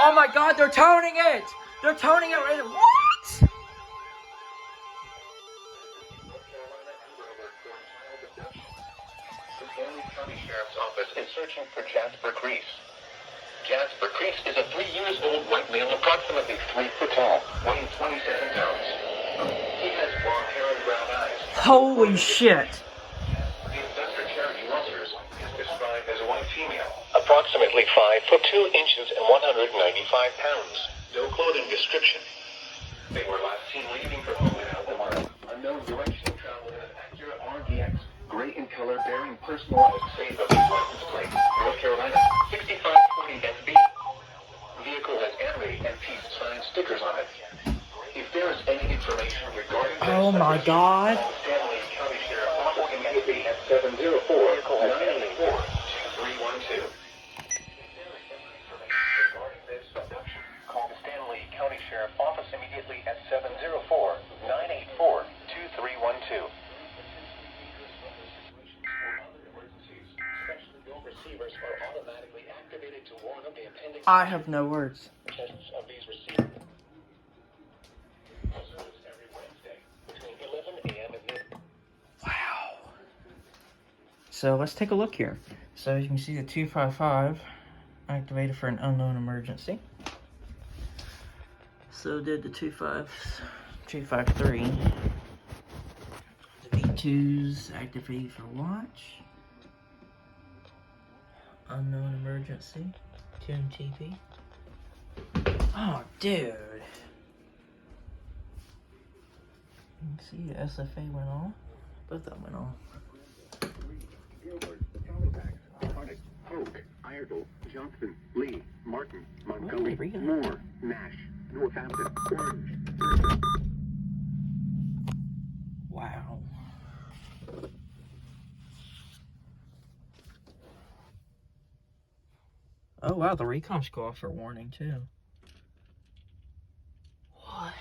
Oh my God, they're toning it! They're toning it right. What? The Stanley County Sheriff's Office is searching for Jasper Crease. Jasper Crease is a 3-year-old white male, approximately 3 foot tall, weighing 27 pounds. He has blonde hair and brown eyes. Holy shit. The investor Charity Walters is described as a white female, approximately 5 foot 2 inches and 195 pounds. No clothing description. They were last seen leaving for home in Albemarle. Unknown direction traveled in an Acura RDX, gray in color, bearing personalized save of his license plate, North Carolina, 6540 SB. Vehicle has animated and peace sign stickers on it. If there is any information regarding Oh my God. call Stanley County Sheriff's Office immediately at 704-984-2312. Regarding this abduction, call the Stanley County Sheriff's Office immediately at 704-984-2312. Special bill receivers are automatically activated to warn of the appendix I have no words. tests of these receivers. Service every Wednesday between 11 a.m. and noon. Wow. So let's take a look here. So as you can see, the 255 activated for an unknown emergency. So did the 253. The V2s activated for watch. Unknown emergency. Tune TV. Oh, dude. You can see the SFA went off. Both of them went off. Gilbert, Halifax, Harnick, Polk, Iredell, Johnston, Lee, Martin, Montgomery, Really? Moore, Nash, Northampton, Orange, Wow. Oh wow, the recom's go off for warning too. What?